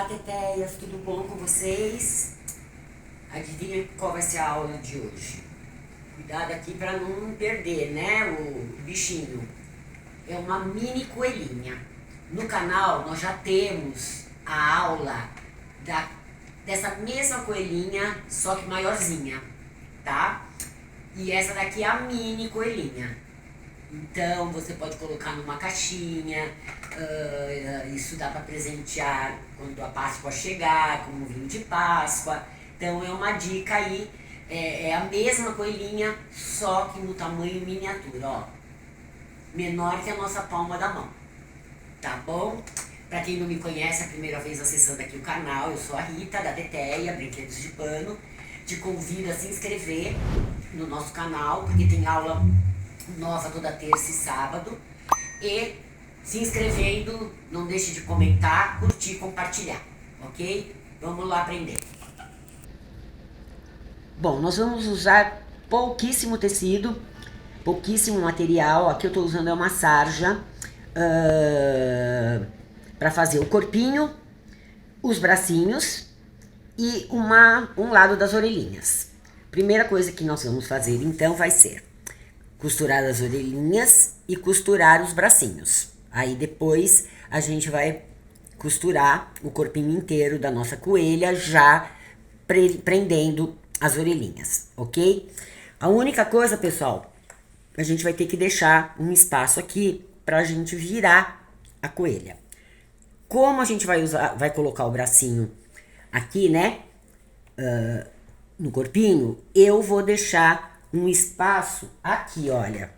Teteias, tudo bom com vocês? Adivinha qual vai ser a aula de hoje? Cuidado aqui para não perder, né, o bichinho. É uma mini coelhinha. No canal nós já temos a aula dessa mesma coelhinha, só que maiorzinha, tá? E essa daqui é a mini coelhinha. Então você pode colocar numa caixinha, isso dá para presentear quando a Páscoa chegar, como vinho de Páscoa. Então é uma dica aí, é a mesma coelhinha, só que no tamanho miniatura, ó. Menor que a nossa palma da mão, tá bom? Pra quem não me conhece, a primeira vez acessando aqui o canal, eu sou a Rita, da Teteia, Brinquedos de Pano. Te convido a se inscrever no nosso canal, porque tem aula nova toda terça e sábado. E se inscrevendo, não deixe de comentar, curtir e compartilhar, ok? Vamos lá aprender. Bom, nós vamos usar pouquíssimo tecido, pouquíssimo material. Aqui eu estou usando uma sarja para fazer o corpinho, os bracinhos e um lado das orelhinhas. Primeira coisa que nós vamos fazer então vai ser costurar as orelhinhas e costurar os bracinhos. Aí depois a gente vai costurar o corpinho inteiro da nossa coelha, já prendendo as orelhinhas, ok? A única coisa, pessoal, a gente vai ter que deixar um espaço aqui pra gente virar a coelha. Como a gente vai colocar o bracinho aqui, né, no corpinho, eu vou deixar um espaço aqui, olha.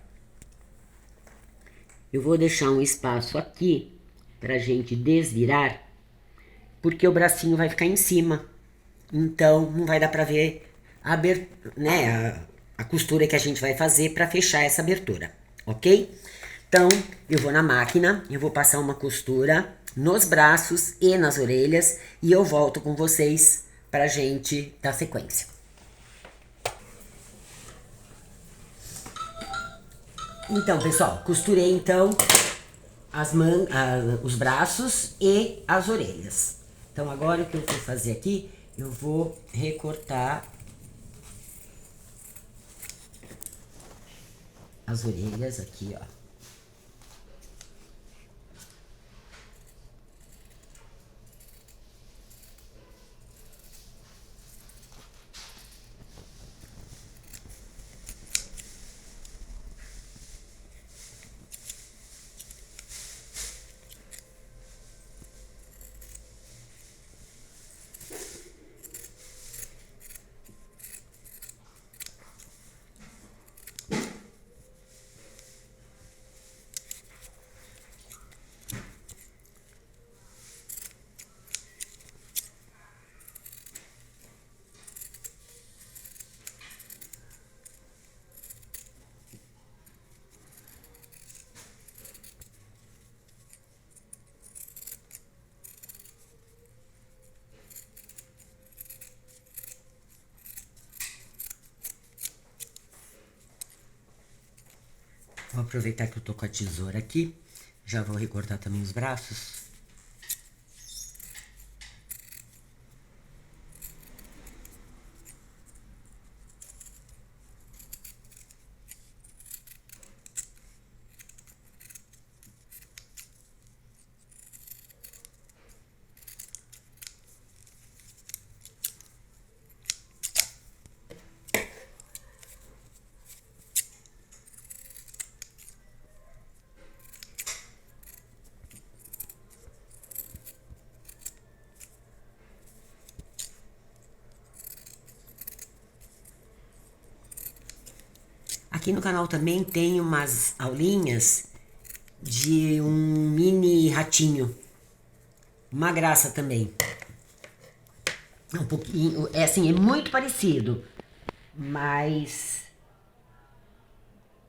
Eu vou deixar um espaço aqui pra gente desvirar, porque o bracinho vai ficar em cima. Então, não vai dar pra ver a costura que a gente vai fazer pra fechar essa abertura, ok? Então, eu vou na máquina, eu vou passar uma costura nos braços e nas orelhas e eu volto com vocês pra gente dar sequência. Então, pessoal, costurei então os braços e as orelhas. Então, agora o que eu vou fazer aqui, eu vou recortar as orelhas aqui, ó. Vou aproveitar que eu tô com a tesoura aqui, já vou recortar também os braços. Aqui no canal também tem umas aulinhas de um mini ratinho. Uma graça também. Um pouquinho, é muito parecido, mas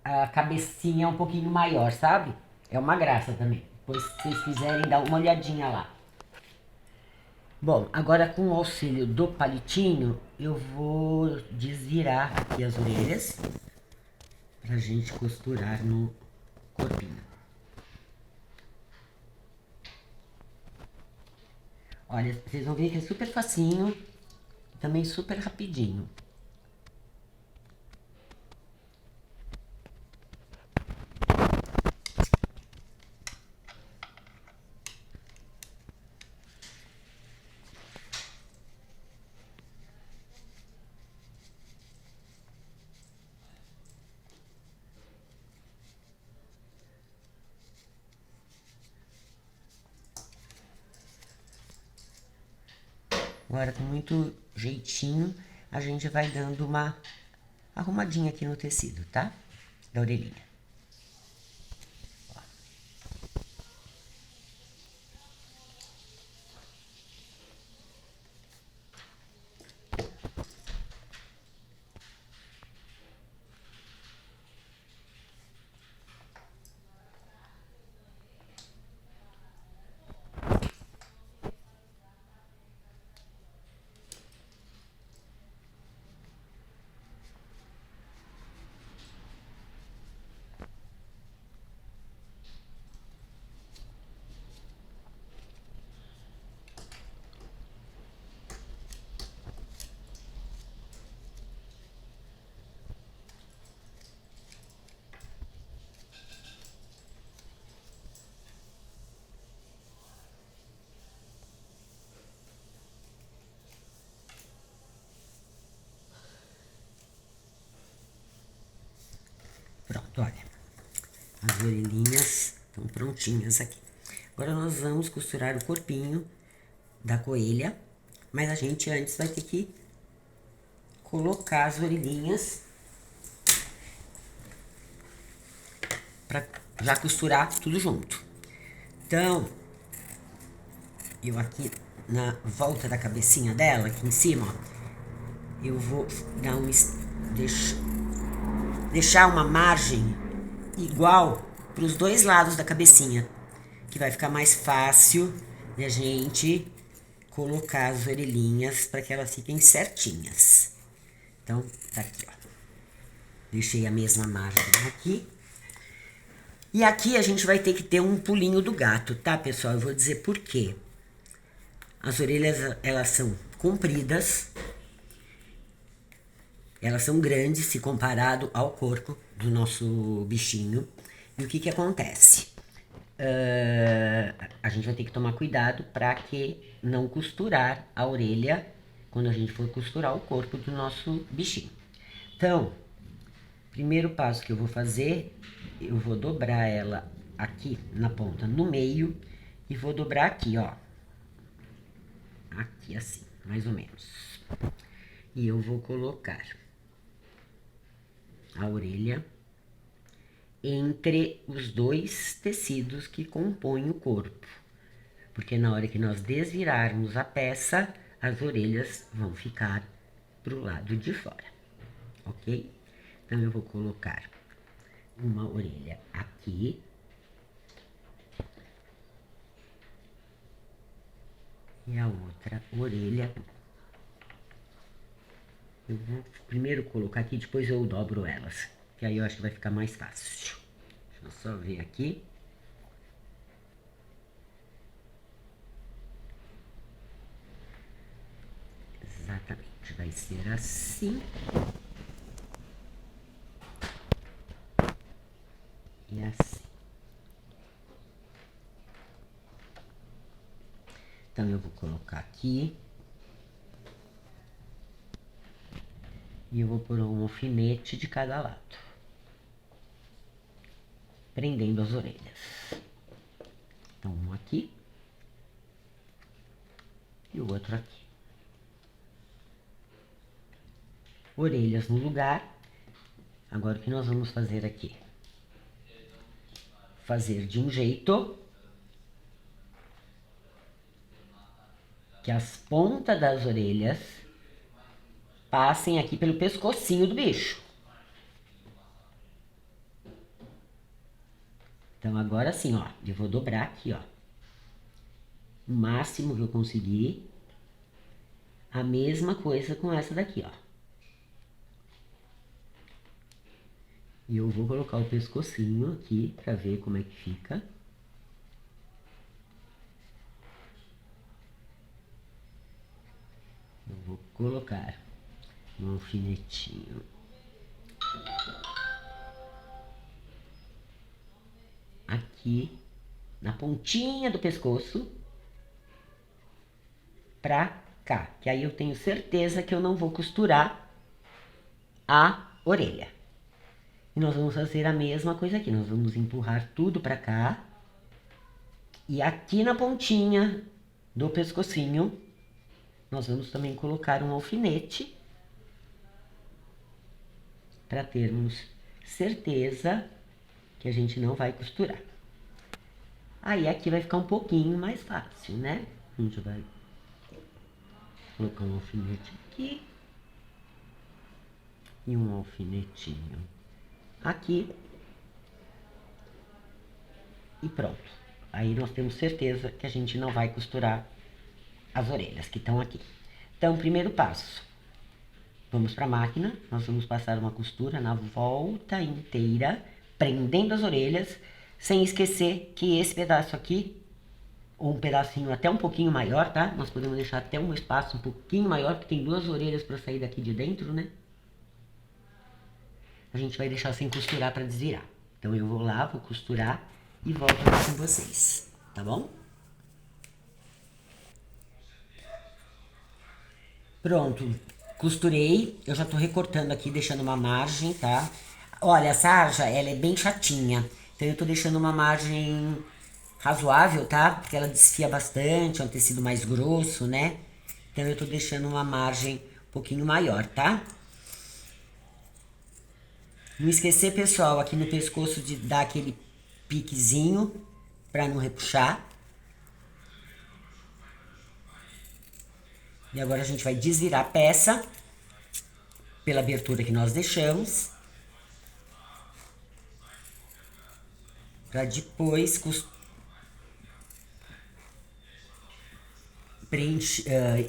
a cabecinha é um pouquinho maior, sabe? É uma graça também. Depois, se vocês quiserem, dá uma olhadinha lá. Bom, agora com o auxílio do palitinho, eu vou desvirar aqui as orelhas pra gente costurar no corpinho. Olha, vocês vão ver que é super facinho, também super rapidinho. Agora, com muito jeitinho, a gente vai dando uma arrumadinha aqui no tecido, tá? Da orelhinha. Pronto, olha. As orelhinhas estão prontinhas aqui. Agora nós vamos costurar o corpinho da coelha, mas a gente antes vai ter que colocar as orelhinhas pra já costurar tudo junto. Então, eu aqui na volta da cabecinha dela, aqui em cima, ó, eu vou dar deixar uma margem igual para os dois lados da cabecinha, que vai ficar mais fácil de a gente colocar as orelhinhas para que elas fiquem certinhas. Então, tá aqui, ó. Deixei a mesma margem aqui. E aqui a gente vai ter que ter um pulinho do gato, tá, pessoal? Eu vou dizer por quê. As orelhas, elas são compridas, elas são grandes se comparado ao corpo do nosso bichinho. E o que que acontece? A gente vai ter que tomar cuidado para que não costurar a orelha quando a gente for costurar o corpo do nosso bichinho. Então, primeiro passo que eu vou fazer, eu vou dobrar ela aqui na ponta no meio e vou dobrar aqui, ó. Aqui assim, mais ou menos. E eu vou colocar a orelha entre os dois tecidos que compõem o corpo. Porque na hora que nós desvirarmos a peça, as orelhas vão ficar pro lado de fora, ok? Então, eu vou colocar uma orelha aqui. E a outra orelha. Eu vou primeiro colocar aqui, depois eu dobro elas. Que aí eu acho que vai ficar mais fácil. Deixa eu só ver aqui. Exatamente, vai ser assim. E assim. Então, eu vou colocar aqui. E eu vou pôr um alfinete de cada lado. Prendendo as orelhas. Então, um aqui. E o outro aqui. Orelhas no lugar. Agora, o que nós vamos fazer aqui? Fazer de um jeito que as pontas das orelhas passem aqui pelo pescocinho do bicho. Então, agora sim, ó, eu vou dobrar aqui, ó. O máximo que eu conseguir. A mesma coisa com essa daqui, ó. E eu vou colocar o pescocinho aqui pra ver como é que fica. vou colocar um alfinetinho aqui na pontinha do pescoço pra cá, que aí eu tenho certeza que eu não vou costurar a orelha. E nós vamos fazer a mesma coisa aqui, nós vamos empurrar tudo pra cá e aqui na pontinha do pescocinho nós vamos também colocar um alfinete para termos certeza que a gente não vai costurar. Aí aqui vai ficar um pouquinho mais fácil, né? A gente vai colocar um alfinete aqui e um alfinetinho aqui e pronto. Aí nós temos certeza que a gente não vai costurar as orelhas que estão aqui. Então, primeiro passo, vamos para a máquina, nós vamos passar uma costura na volta inteira, prendendo as orelhas, sem esquecer que esse pedaço aqui, ou um pedacinho até um pouquinho maior, tá? Nós podemos deixar até um espaço um pouquinho maior, porque tem duas orelhas para sair daqui de dentro, né? A gente vai deixar sem costurar para desvirar. Então eu vou lá, vou costurar e volto aqui com vocês, tá bom? Pronto, costurei, eu já tô recortando aqui, deixando uma margem, tá? Olha, a sarja, ela é bem chatinha, então eu tô deixando uma margem razoável, tá? Porque ela desfia bastante, é um tecido mais grosso, né? Então eu tô deixando uma margem um pouquinho maior, tá? Não esquecer, pessoal, aqui no pescoço de dar aquele piquezinho pra não repuxar. E agora a gente vai desvirar a peça pela abertura que nós deixamos. Pra depois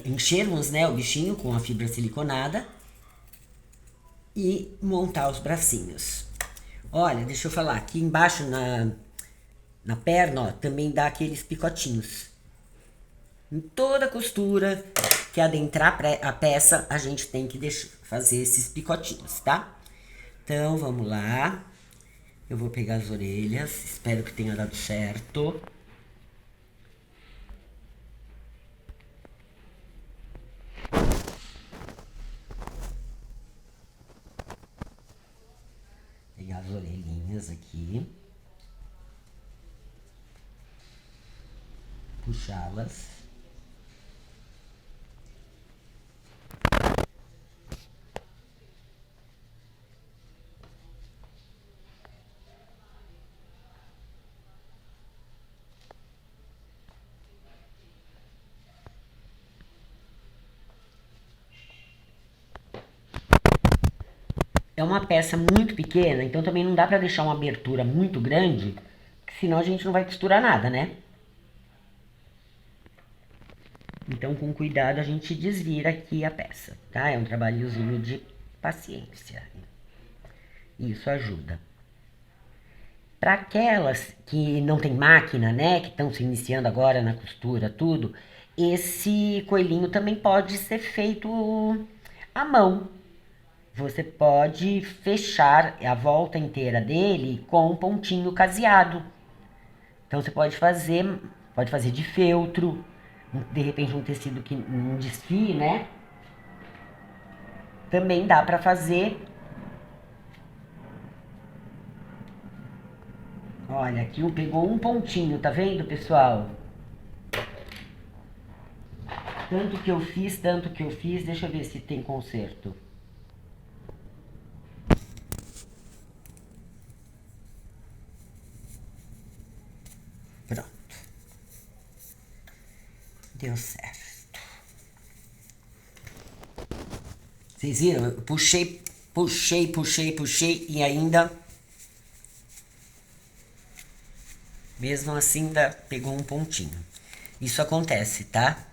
enchermos, né, o bichinho com a fibra siliconada e montar os bracinhos. Olha, deixa eu falar, aqui embaixo na perna, ó, também dá aqueles picotinhos. Em toda costura que adentrar a peça, a gente tem que fazer esses picotinhos, tá? Então, vamos lá. Eu vou pegar as orelhas, espero que tenha dado certo. Pegar as orelhinhas aqui. Puxá-las. É uma peça muito pequena, então também não dá pra deixar uma abertura muito grande, senão a gente não vai costurar nada, né? Então, com cuidado, a gente desvira aqui a peça, tá? É um trabalhozinho de paciência. Isso ajuda. Para aquelas que não tem máquina, né, que estão se iniciando agora na costura, tudo, esse coelhinho também pode ser feito à mão. Você pode fechar a volta inteira dele com um pontinho caseado. Então você pode fazer de feltro, de repente um tecido que não desfie, né? Também dá para fazer. Olha, aqui pegou um pontinho, tá vendo, pessoal? Tanto que eu fiz, deixa eu ver se tem conserto. Pronto. Deu certo. Vocês viram? Eu puxei e ainda... Mesmo assim, ainda pegou um pontinho. Isso acontece, tá?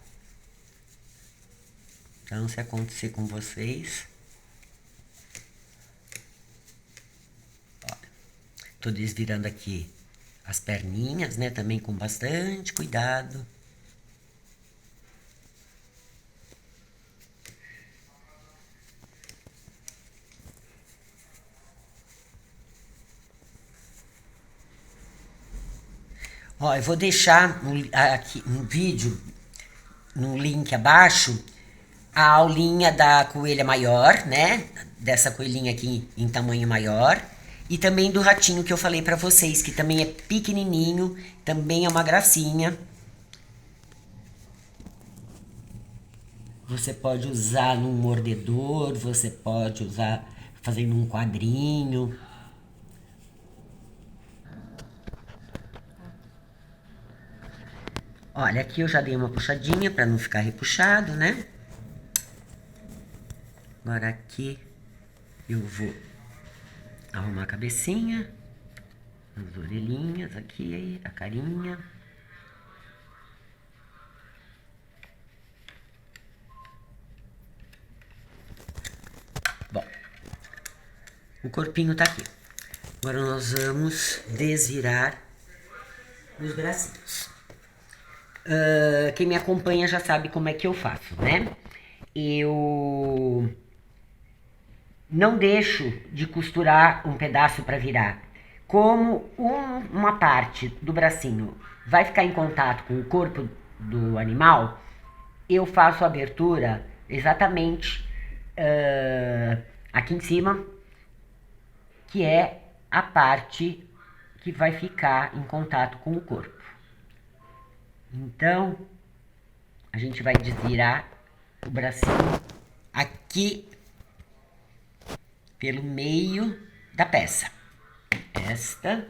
Então, se acontecer com vocês... Olha, tô desvirando aqui as perninhas, né? Também com bastante cuidado. Ó, eu vou deixar aqui um vídeo, no link abaixo, a aulinha da coelha maior, né? Dessa coelhinha aqui em tamanho maior. E também do ratinho que eu falei pra vocês, que também é pequenininho, também é uma gracinha. Você pode usar num mordedor, você pode usar fazendo um quadrinho. Olha, aqui eu já dei uma puxadinha pra não ficar repuxado, né? Agora aqui eu vou arrumar a cabecinha, as orelhinhas aqui, a carinha. Bom, o corpinho tá aqui. Agora nós vamos desvirar os bracinhos. Quem me acompanha já sabe como é que eu faço, né? Eu não deixo de costurar um pedaço para virar. Como uma parte do bracinho vai ficar em contato com o corpo do animal, eu faço a abertura exatamente aqui em cima, que é a parte que vai ficar em contato com o corpo. Então, a gente vai desvirar o bracinho aqui pelo meio da peça. Esta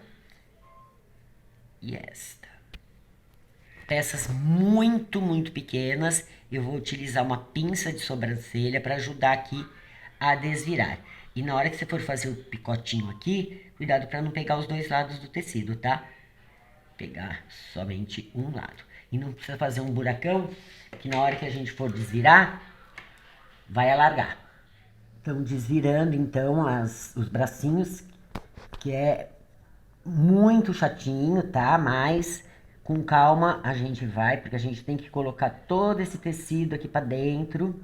e esta. Peças muito, muito pequenas. Eu vou utilizar uma pinça de sobrancelha para ajudar aqui a desvirar. E na hora que você for fazer o picotinho aqui, cuidado para não pegar os dois lados do tecido, tá? Pegar somente um lado. E não precisa fazer um buracão, que na hora que a gente for desvirar, vai alargar. Estão desvirando então os bracinhos, que é muito chatinho, tá? Mas com calma a gente vai, porque a gente tem que colocar todo esse tecido aqui pra dentro.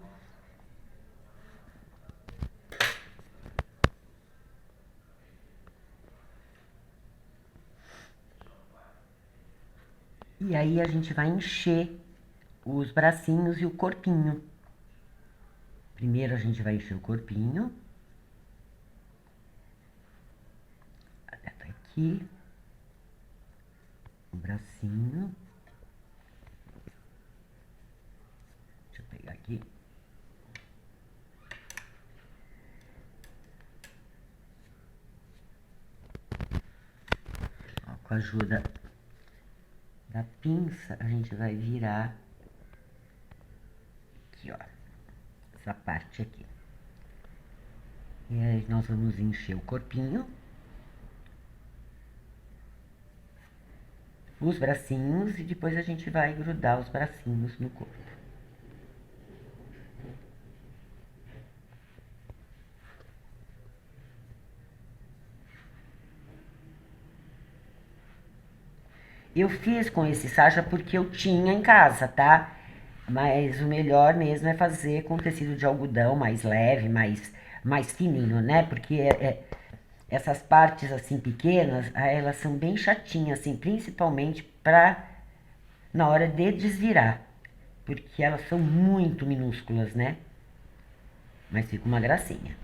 E aí a gente vai encher os bracinhos e o corpinho. Primeiro a gente vai encher o corpinho. Até aqui. O bracinho. Deixa eu pegar aqui. Ó, com a ajuda da pinça, a gente vai virar aqui, ó. Essa parte aqui. E aí nós vamos encher o corpinho. Os bracinhos e depois a gente vai grudar os bracinhos no corpo. Eu fiz com esse saja porque eu tinha em casa, tá? Mas o melhor mesmo é fazer com tecido de algodão mais leve, mais fininho, né? Porque essas partes assim pequenas, elas são bem chatinhas, assim, principalmente pra na hora de desvirar. Porque elas são muito minúsculas, né? Mas fica uma gracinha.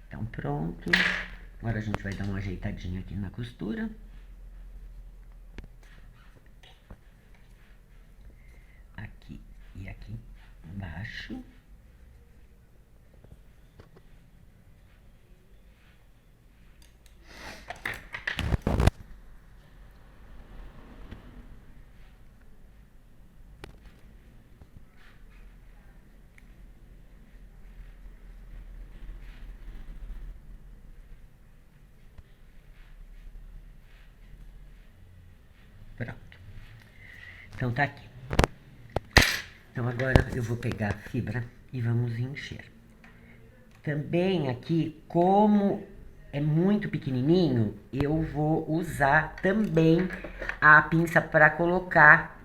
Então pronto. Agora a gente vai dar uma ajeitadinha aqui na costura. Aqui e aqui embaixo. Pronto. Então tá aqui. Então agora eu vou pegar a fibra e vamos encher. Também aqui, como é muito pequenininho, eu vou usar também a pinça para colocar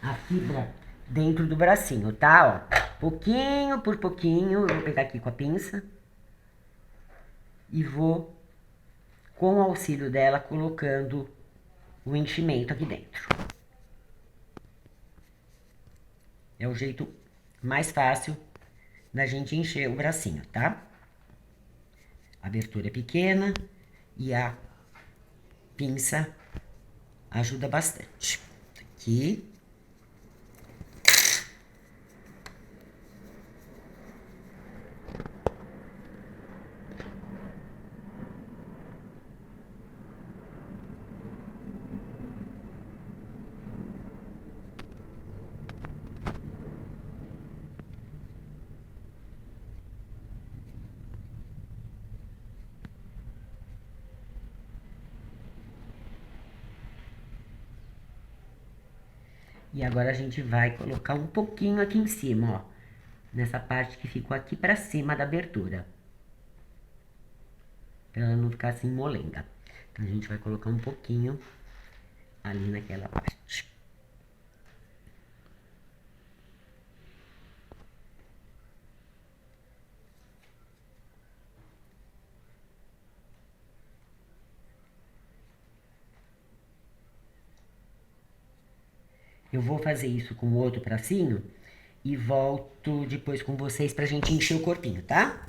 a fibra dentro do bracinho, tá? Ó, pouquinho por pouquinho, eu vou pegar aqui com a pinça e vou com o auxílio dela, colocando o enchimento aqui dentro. É o jeito mais fácil da gente encher o bracinho, tá? A abertura é pequena e a pinça ajuda bastante. Aqui. E agora a gente vai colocar um pouquinho aqui em cima, ó. Nessa parte que ficou aqui pra cima da abertura. Pra ela não ficar assim molenga. Então a gente vai colocar um pouquinho ali naquela parte. Eu vou fazer isso com o outro bracinho e volto depois com vocês pra gente encher o corpinho, tá?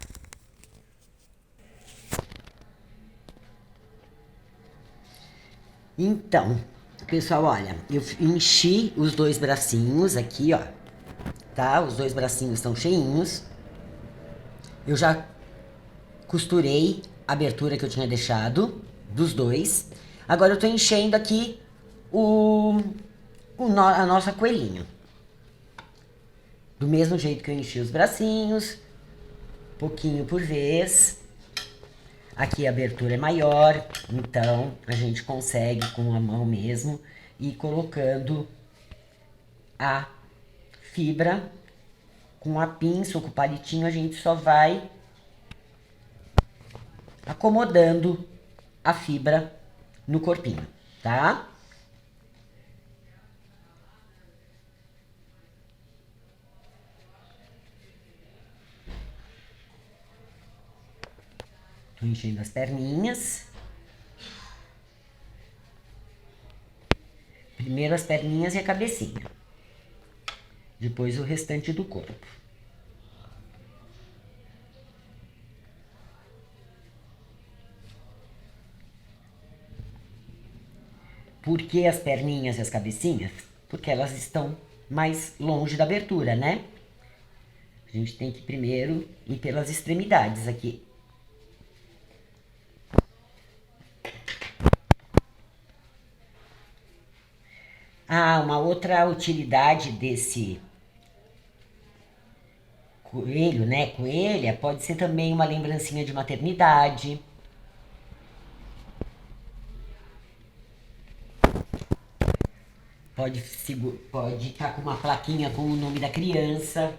Então, pessoal, olha, eu enchi os dois bracinhos aqui, ó, tá? Os dois bracinhos estão cheinhos. Eu já costurei a abertura que eu tinha deixado dos dois. Agora eu tô enchendo aqui a nossa coelhinho. Do mesmo jeito que eu enchi os bracinhos, pouquinho por vez. Aqui a abertura é maior, então a gente consegue com a mão mesmo ir colocando a fibra com a pinça ou com o palitinho. A gente só vai acomodando a fibra no corpinho, tá? Tô enchendo as perninhas. Primeiro as perninhas e a cabecinha. Depois o restante do corpo. Por que as perninhas e as cabecinhas? Porque elas estão mais longe da abertura, né? A gente tem que primeiro ir pelas extremidades aqui. Ah, uma outra utilidade desse coelho, né? Coelha, pode ser também uma lembrancinha de maternidade. Pode estar com uma plaquinha com o nome da criança.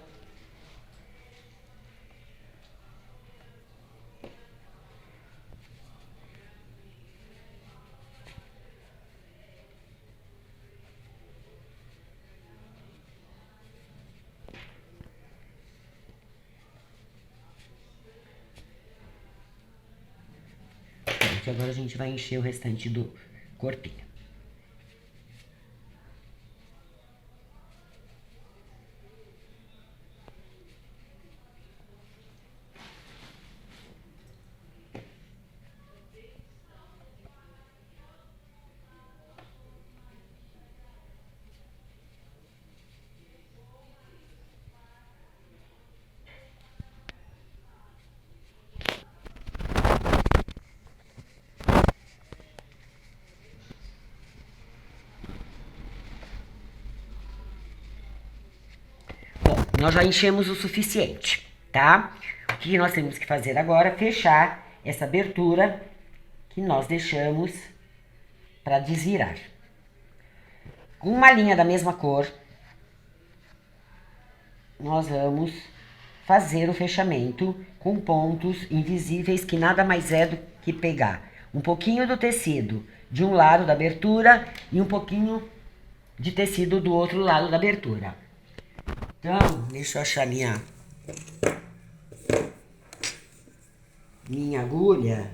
Pronto, agora a gente vai encher o restante do corpinho. Nós já enchemos o suficiente, tá? O que nós temos que fazer agora? Fechar essa abertura que nós deixamos para desvirar. Com uma linha da mesma cor, nós vamos fazer o fechamento com pontos invisíveis, que nada mais é do que pegar um pouquinho do tecido de um lado da abertura e um pouquinho de tecido do outro lado da abertura. Então, deixa eu achar minha agulha.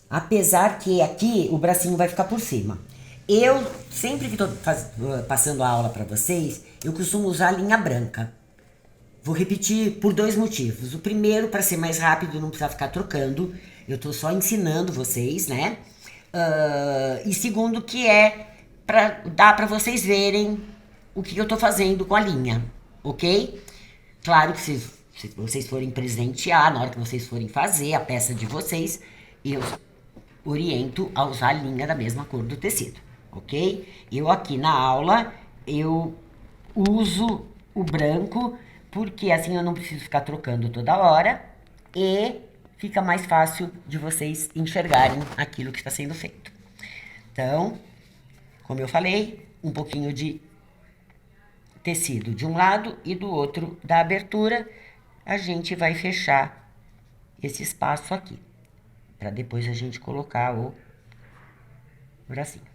Apesar que aqui o bracinho vai ficar por cima. Eu, sempre que estou passando a aula para vocês, eu costumo usar a linha branca. Vou repetir por 2 motivos. O primeiro, para ser mais rápido, não precisar ficar trocando. Eu estou só ensinando vocês, né? E segundo, que é para dar para vocês verem o que eu estou fazendo com a linha, ok? Claro que se vocês forem presentear, na hora que vocês forem fazer a peça de vocês, eu oriento a usar a linha da mesma cor do tecido, ok? Eu aqui na aula, eu uso o branco, porque assim eu não preciso ficar trocando toda hora e fica mais fácil de vocês enxergarem aquilo que está sendo feito. Então, como eu falei, um pouquinho de tecido de um lado e do outro da abertura, a gente vai fechar esse espaço aqui, para depois a gente colocar o bracinho.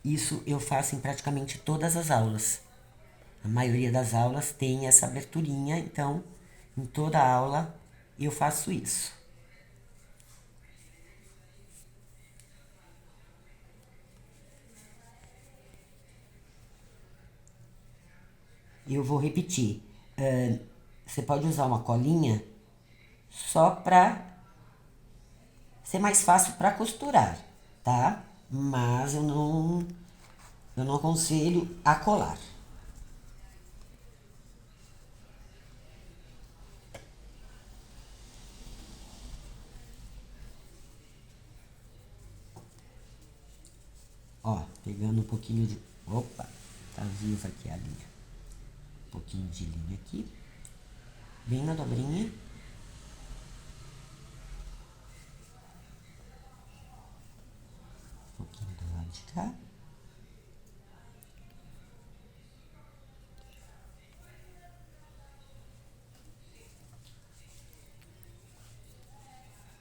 Isso eu faço em praticamente todas as aulas. A maioria das aulas tem essa aberturinha, então em toda aula eu faço isso. Eu vou repetir. Você pode usar uma colinha só para ser mais fácil para costurar, tá? Mas eu não aconselho a colar. Ó, pegando um pouquinho de... Opa, tá viva aqui a linha. Um pouquinho de linha aqui. Bem na dobrinha. Um pouquinho do lado de cá.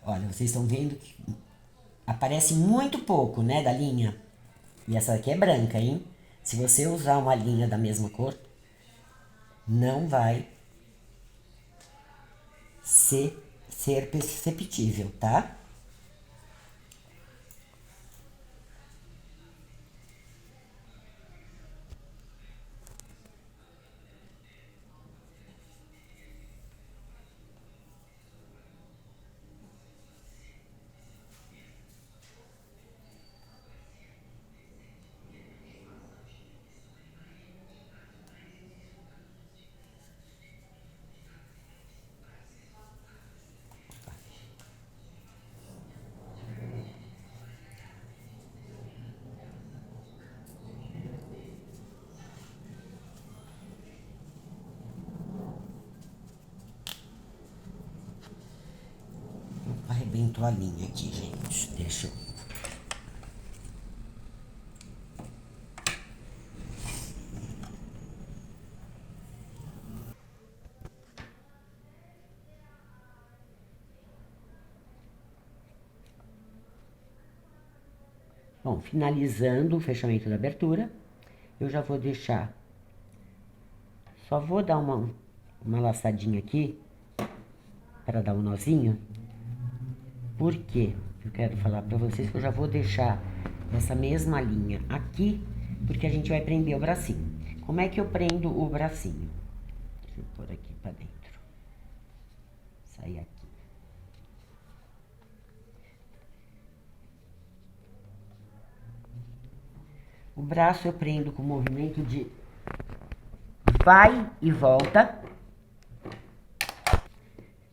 Olha, vocês estão vendo que aparece muito pouco, né, da linha. E essa aqui é branca, hein? Se você usar uma linha da mesma cor, não vai ser perceptível, tá? Arrebentou a linha aqui, gente. Deixa eu... Bom, finalizando o fechamento da abertura, eu já vou deixar... Só vou dar uma laçadinha aqui, para dar um nozinho. Por quê? Eu quero falar pra vocês que eu já vou deixar essa mesma linha aqui, porque a gente vai prender o bracinho. Como é que eu prendo o bracinho? Deixa eu pôr aqui pra dentro. Sair aqui. O braço eu prendo com o movimento de vai e volta.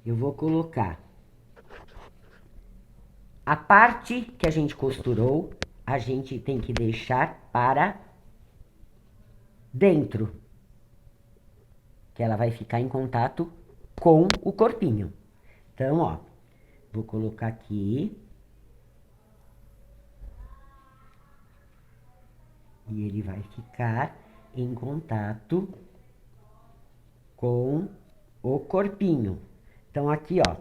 Eu vou colocar a parte que a gente costurou, a gente tem que deixar para dentro, que ela vai ficar em contato com o corpinho. Então, ó, vou colocar aqui. E ele vai ficar em contato com o corpinho. Então, aqui, ó,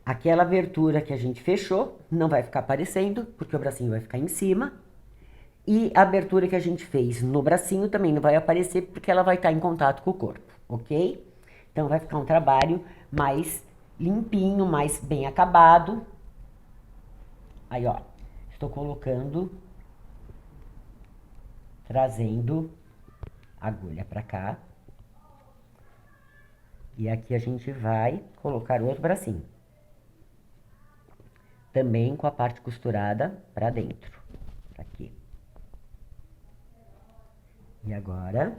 aquela abertura que a gente fechou não vai ficar aparecendo, porque o bracinho vai ficar em cima. E a abertura que a gente fez no bracinho também não vai aparecer, porque ela vai estar em contato com o corpo, ok? Então, vai ficar um trabalho mais limpinho, mais bem acabado. Aí, ó, estou colocando, trazendo a agulha pra cá. E aqui a gente vai colocar o outro bracinho. Também com a parte costurada pra dentro. Aqui. E agora,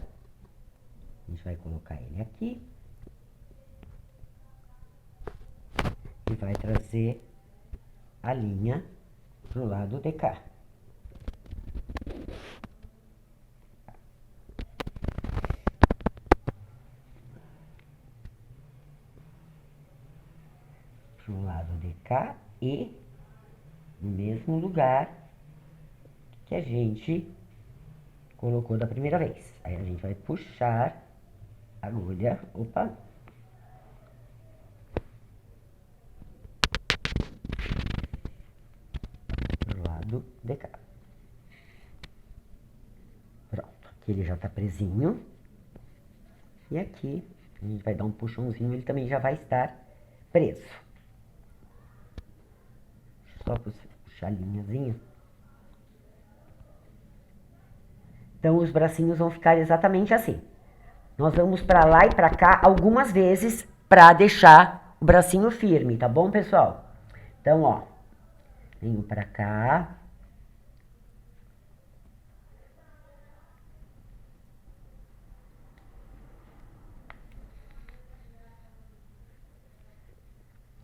a gente vai colocar ele aqui. E vai trazer a linha pro lado de cá. Pro lado de cá e no mesmo lugar que a gente colocou da primeira vez. Aí a gente vai puxar a agulha, opa, pro lado de cá. Pronto, aqui ele já tá presinho. E aqui a gente vai dar um puxãozinho, ele também já vai estar preso. Só puxar a linhazinha. Então, os bracinhos vão ficar exatamente assim. Nós vamos pra lá e pra cá algumas vezes pra deixar o bracinho firme, tá bom, pessoal? Então, ó, venho pra cá.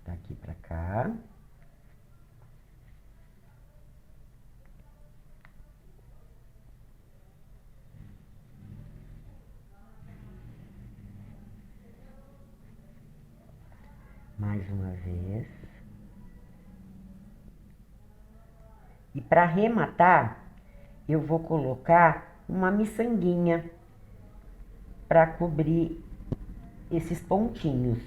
Daqui pra cá. Mais uma vez. E para arrematar, eu vou colocar uma miçanguinha para cobrir esses pontinhos.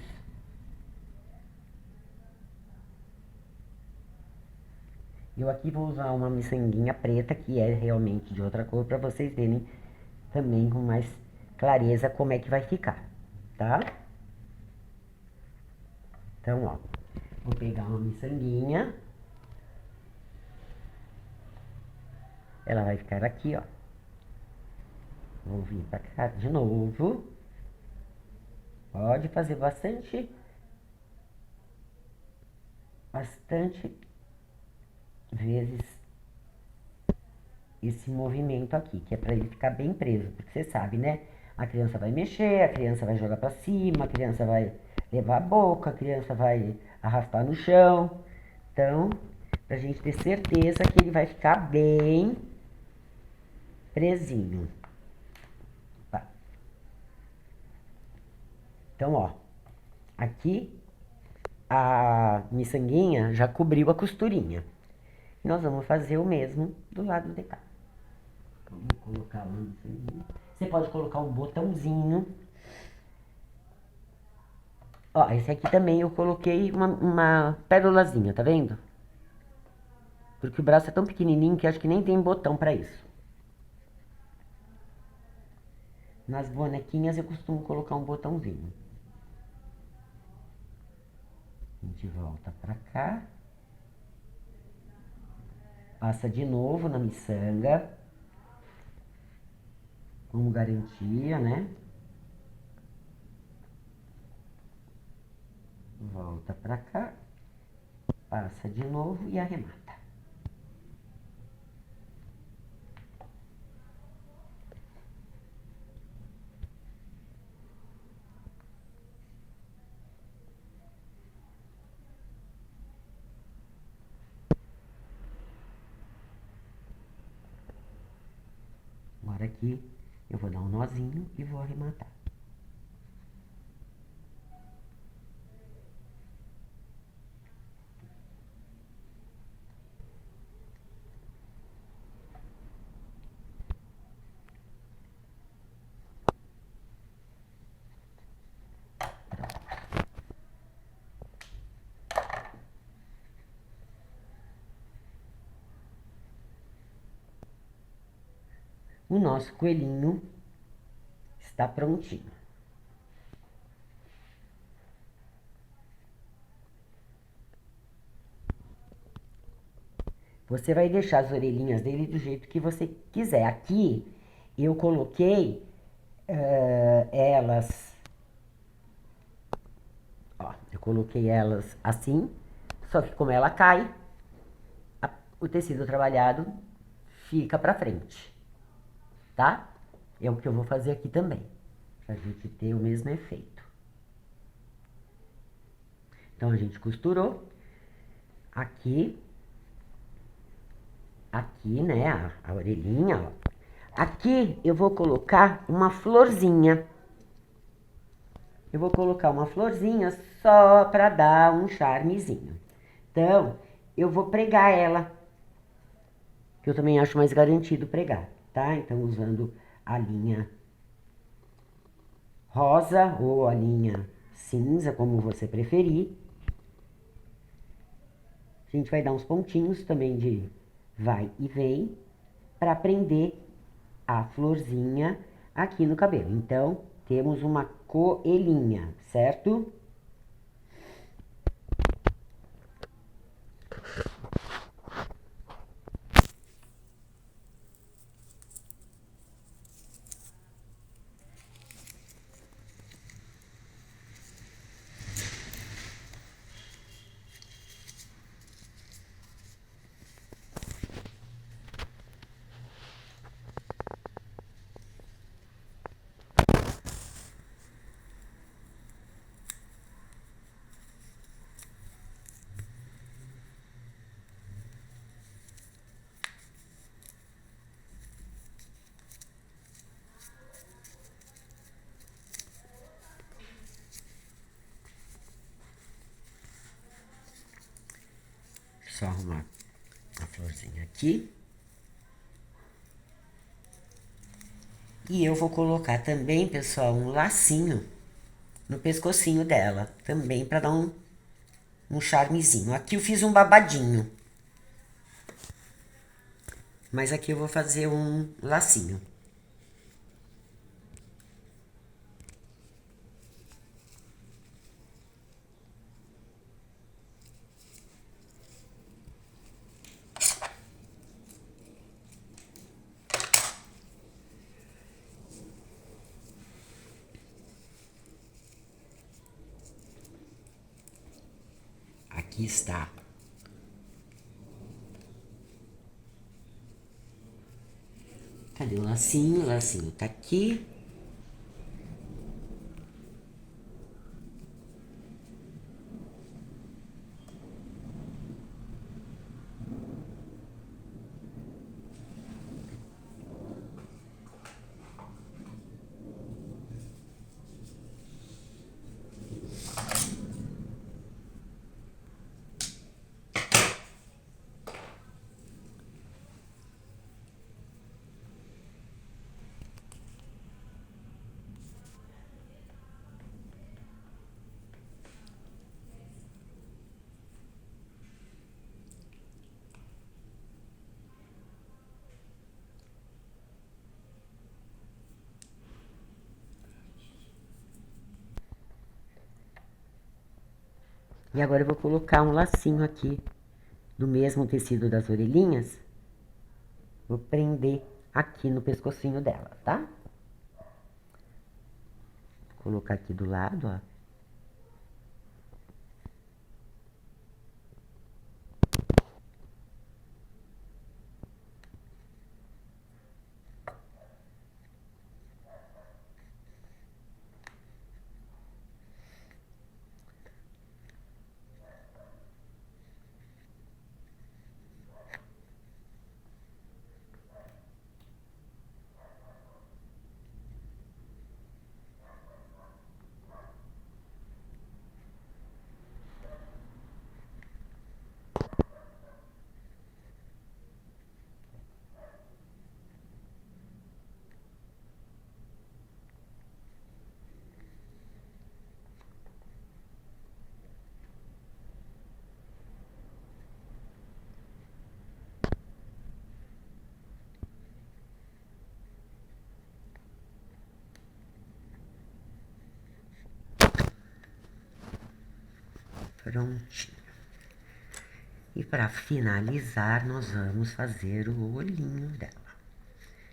Eu aqui vou usar uma miçanguinha preta, que é realmente de outra cor, para vocês verem também com mais clareza como é que vai ficar, tá? Então, ó, vou pegar uma miçanguinha. Ela vai ficar aqui, ó. Vou vir pra cá de novo. Pode fazer bastante vezes esse movimento aqui, que é pra ele ficar bem preso. Porque você sabe, né? A criança vai mexer, a criança vai jogar pra cima, a criança vai levar a boca, a criança vai arrastar no chão. Então, pra gente ter certeza que ele vai ficar bem presinho. Então, ó, aqui a miçanguinha já cobriu a costurinha. Nós vamos fazer o mesmo do lado de cá. Vamos colocar uma miçanguinha. Você pode colocar um botãozinho. Ó, esse aqui também eu coloquei uma pérolazinha, tá vendo? Porque o braço é tão pequenininho que acho que nem tem botão pra isso. Nas bonequinhas eu costumo colocar um botãozinho. A gente volta pra cá. Passa de novo na miçanga. Como garantia, né? Volta pra cá. Passa de novo e arremata. Agora aqui eu vou dar um nozinho e vou arrematar. O nosso coelhinho está prontinho. Você vai deixar as orelhinhas dele do jeito que você quiser. Aqui eu coloquei elas, ó, eu coloquei elas assim, só que como ela cai, o tecido trabalhado fica pra frente, tá? É o que eu vou fazer aqui também, pra gente ter o mesmo efeito. Então, a gente costurou aqui, né, a orelhinha, ó. Aqui eu vou colocar uma florzinha. Eu vou colocar uma florzinha só pra dar um charmezinho. Então, eu vou pregar ela, que eu também acho mais garantido pregar, tá? Então, usando a linha rosa ou a linha cinza, como você preferir. A gente vai dar uns pontinhos também de vai e vem para prender a florzinha aqui no cabelo. Então, temos uma coelhinha, certo? Só arrumar a florzinha aqui. E eu vou colocar também, pessoal, um lacinho no pescocinho dela, também para dar um charmezinho. Aqui eu fiz um babadinho, mas aqui eu vou fazer um lacinho. Aqui está. Cadê o lacinho? O lacinho tá aqui. E agora eu vou colocar um lacinho aqui do mesmo tecido das orelhinhas. Vou prender aqui no pescocinho dela, tá? Vou colocar aqui do lado, ó. Prontinho. E para finalizar, nós vamos fazer o olhinho dela.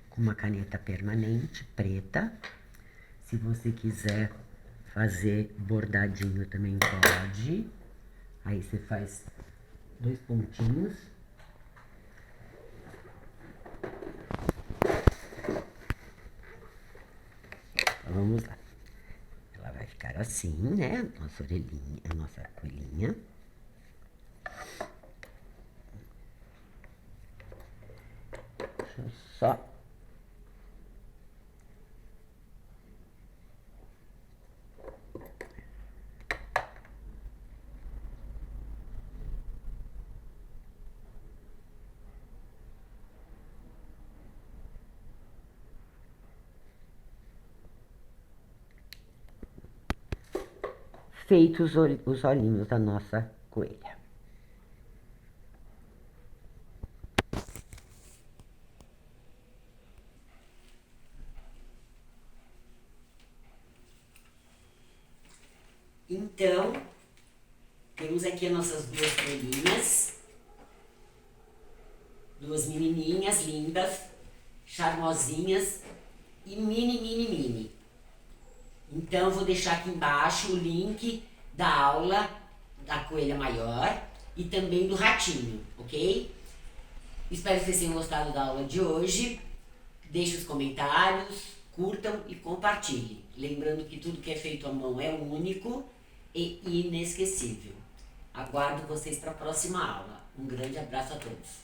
Com uma caneta permanente preta. Se você quiser fazer bordadinho também pode. Aí você faz 2 pontinhos. Então, vamos lá. Ela vai ficar assim, né? Nossa orelhinha, a nossa coelhinha. Deixa eu só... Feitos os olhinhos da nossa coelha. Então, temos aqui as nossas 2 coelhinhas. 2 menininhas lindas, charmosinhas e mini. Então, vou deixar aqui embaixo o link da aula da coelha maior e também do ratinho, ok? Espero que vocês tenham gostado da aula de hoje. Deixem os comentários, curtam e compartilhem. Lembrando que tudo que é feito à mão é único e inesquecível. Aguardo vocês para a próxima aula. Um grande abraço a todos.